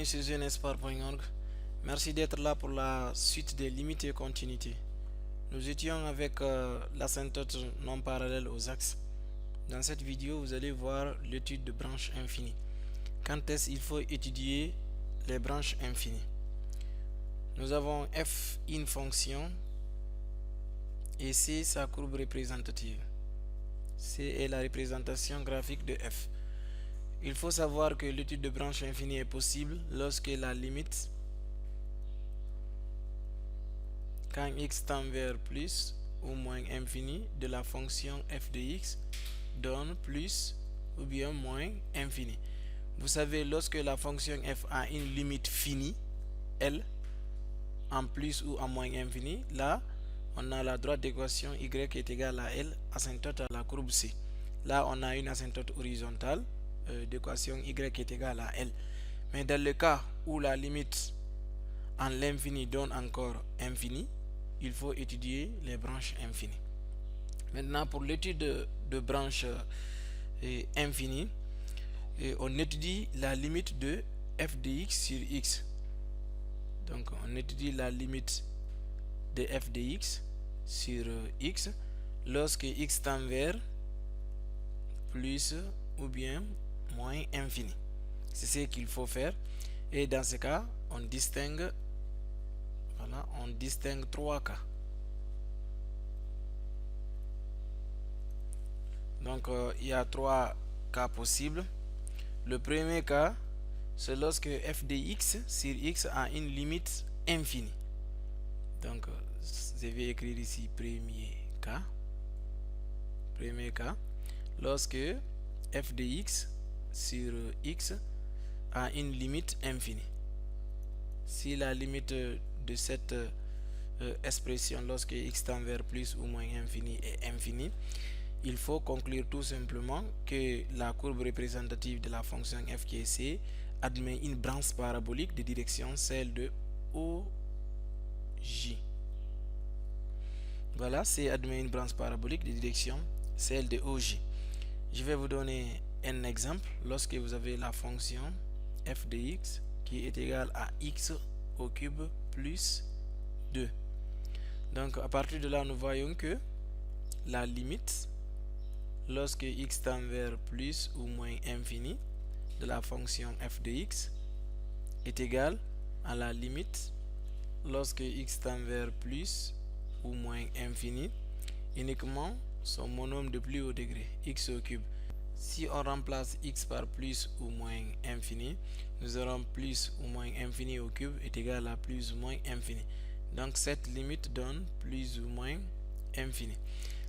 sur jeunespar.org. Merci d'être là pour la suite des limites et continuités. Nous étions avec l'asymptote non parallèle aux axes. Dans cette vidéo, vous allez voir l'étude de branches infinies. Quand est-ce qu'il faut étudier les branches infinies? Nous avons f une fonction et c sa courbe représentative. C est la représentation graphique de f. Il faut savoir que l'étude de branche infinie est possible lorsque la limite, quand x tend vers plus ou moins infini, de la fonction f de x donne plus ou bien moins infini. Vous savez, lorsque la fonction f a une limite finie, L, en plus ou en moins infini, là, on a la droite d'équation y est égale à L, asymptote à la courbe C. Là, on a une asymptote horizontale d'équation y est égale à L. Mais dans le cas où la limite en l'infini donne encore infini, il faut étudier les branches infinies. Maintenant, pour l'étude de branches infinies, on étudie la limite de f de x sur x. Donc, on étudie la limite de f de x sur x lorsque x tend vers plus ou bien moins infini. C'est ce qu'il faut faire. Et dans ce cas, on distingue trois cas. Donc, il y a trois cas possibles. Le premier cas, c'est lorsque f de x sur x a une limite infinie. Donc, je vais écrire ici premier cas. Premier cas, lorsque f de x sur x a une limite infinie. Si la limite de cette expression lorsque x tend vers plus ou moins infini est infinie, il faut conclure tout simplement que la courbe représentative de la fonction f qui est c admet une branche parabolique de direction celle de OJ. Voilà, c admet une branche parabolique de direction celle de OJ. Je vais vous donner un exemple. Lorsque vous avez la fonction f de x qui est égale à x au cube plus 2. Donc à partir de là, nous voyons que la limite lorsque x tend vers plus ou moins infini de la fonction f de x est égale à la limite lorsque x tend vers plus ou moins infini uniquement son monôme de plus haut degré, x au cube. Si on remplace x par plus ou moins infini, nous aurons plus ou moins infini au cube est égal à plus ou moins infini. Donc cette limite donne plus ou moins infini.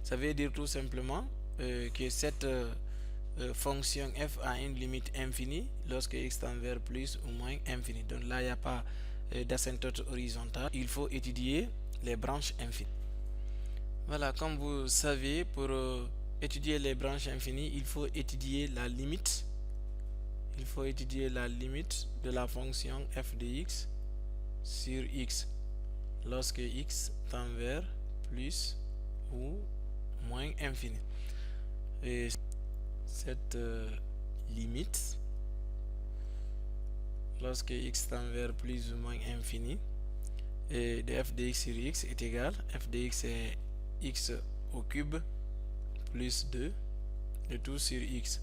Ça veut dire tout simplement que cette fonction f a une limite infinie lorsque x tend vers plus ou moins infini. Donc là, il n'y a pas d'asymptote horizontale. Il faut étudier les branches infinies. Voilà, comme vous savez, pour étudier les branches infinies, il faut étudier la limite. Il faut étudier la limite de la fonction f de x sur x lorsque x tend vers plus ou moins infini. Et cette limite, lorsque x tend vers plus ou moins infini, et de f de x sur x est égal, f de x est x au cube plus 2 de tout sur x.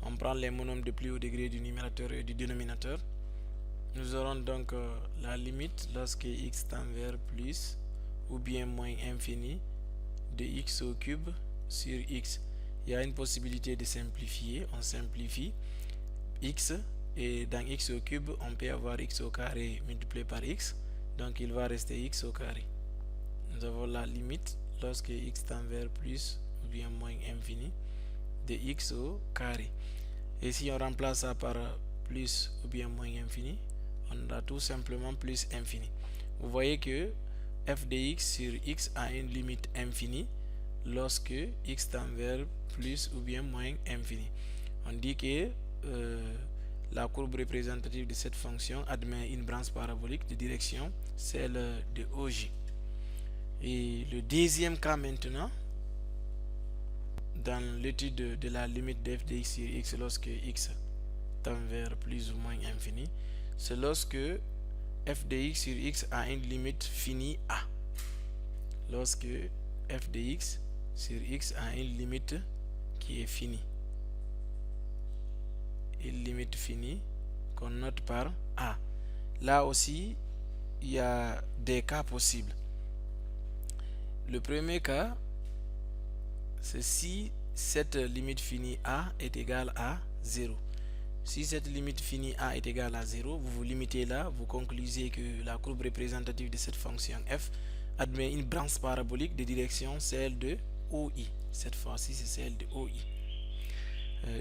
On prend les monômes de plus haut degré du numérateur et du dénominateur. Nous aurons donc la limite lorsque x tend vers plus ou bien moins infini de x au cube sur x. Il y a une possibilité de simplifier. On simplifie x et dans x au cube, on peut avoir x au carré multiplié par x. Donc il va rester x au carré. Nous avons la limite lorsque x tend vers plus ou bien moins infini de x au carré. Et si on remplace ça par plus ou bien moins infini, on a tout simplement plus infini. Vous voyez que f de x sur x a une limite infinie lorsque x tend vers plus ou bien moins infini. On dit que la courbe représentative de cette fonction admet une branche parabolique de direction celle de OJ. Et le deuxième cas maintenant, dans l'étude de la limite de f de x sur x lorsque x tend vers plus ou moins infini, c'est lorsque f de x sur x a une limite finie a. Lorsque f de x sur x a une limite qui est finie. Une limite finie qu'on note par a. Là aussi, il y a des cas possibles. Le premier cas, c'est si cette limite finie a est égale à 0. Si cette limite finie a est égale à 0, vous vous limitez là, vous conclusez que la courbe représentative de cette fonction f admet une branche parabolique de direction celle de OI. Cette fois-ci, c'est celle de OI.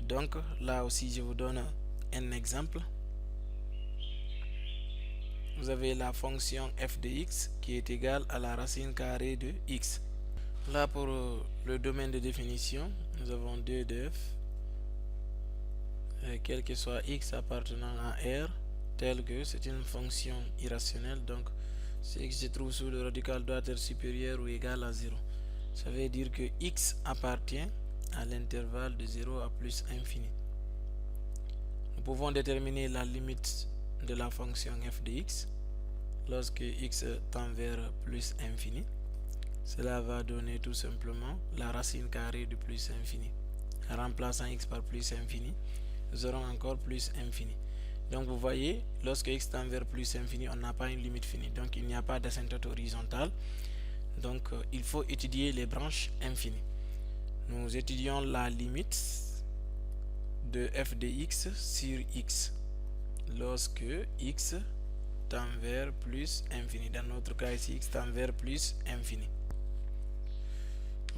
Donc, là aussi, je vous donne un exemple. Vous avez la fonction f de x qui est égale à la racine carrée de x. Là, pour le domaine de définition, nous avons 2 de f, quel que soit x appartenant à R, tel que c'est une fonction irrationnelle, donc ce qui se trouve sous le radical doit être supérieur ou égal à 0. Ça veut dire que x appartient à l'intervalle de 0 à plus infini. Nous pouvons déterminer la limite de la fonction f de x lorsque x tend vers plus infini. Cela va donner tout simplement la racine carrée de plus infini. En remplaçant x par plus infini, nous aurons encore plus infini. Donc vous voyez, lorsque x tend vers plus infini, on n'a pas une limite finie. Donc il n'y a pas d'asymptote horizontale. Donc il faut étudier les branches infinies. Nous étudions la limite de f de x sur x lorsque x tend vers plus infini. Dans notre cas ici, x tend vers plus infini.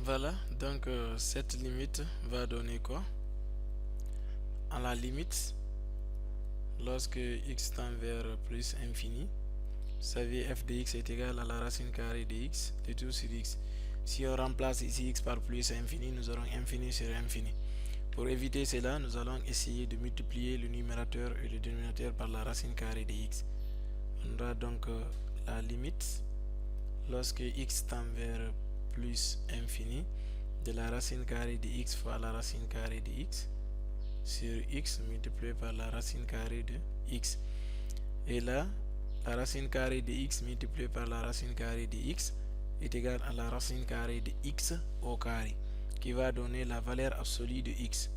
Voilà, donc cette limite va donner quoi? À la limite, lorsque x tend vers plus infini, vous savez f de x est égal à la racine carrée de x, de tout sur x. Si on remplace ici x par plus infini, nous aurons infini sur infini. Pour éviter cela, nous allons essayer de multiplier le numérateur et le dénominateur par la racine carrée de x. On aura donc la limite, lorsque x tend vers plus infini, de la racine carrée de x fois la racine carrée de x sur x multiplié par la racine carrée de x. Et là, la racine carrée de x multiplié par la racine carrée de x est égale à la racine carrée de x au carré, qui va donner la valeur absolue de x.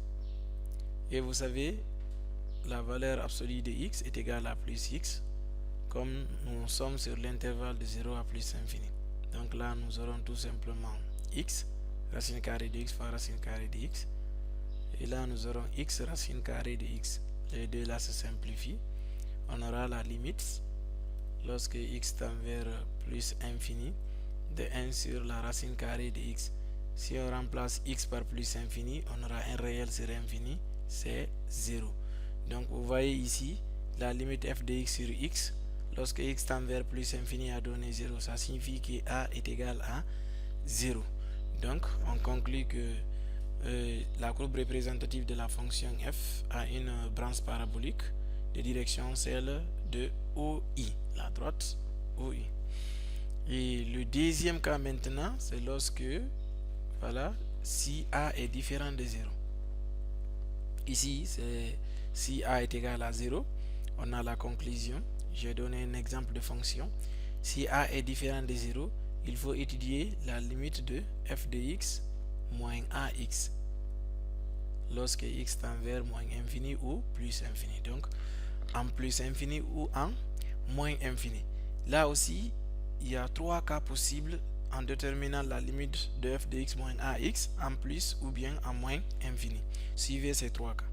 Et vous savez, la valeur absolue de x est égale à plus x, comme nous sommes sur l'intervalle de 0 à plus infini. Donc là, nous aurons tout simplement x, racine carrée de x fois racine carrée de x. Et là, nous aurons x racine carrée de x. Les deux là se simplifient. On aura la limite, lorsque x tend vers plus infini, de 1 sur la racine carrée de x. Si on remplace x par plus infini, on aura un réel sur infini, c'est 0. Donc vous voyez ici, la limite f de x sur x, lorsque x tend vers plus infini a donné 0, ça signifie que a est égal à 0. Donc on conclut que la courbe représentative de la fonction f a une branche parabolique de direction celle de OI, la droite OI. Et le deuxième cas maintenant, c'est lorsque, voilà, si a est différent de 0. Ici, c'est si a est égal à 0, on a la conclusion. Je vais donner un exemple de fonction. Si a est différent de 0, il faut étudier la limite de f de x moins ax lorsque x tend vers moins infini ou plus infini. Donc, en plus infini ou en moins infini. Là aussi, il y a 3 cas possibles en déterminant la limite de f de x moins ax en plus ou bien en moins infini. Suivez ces 3 cas.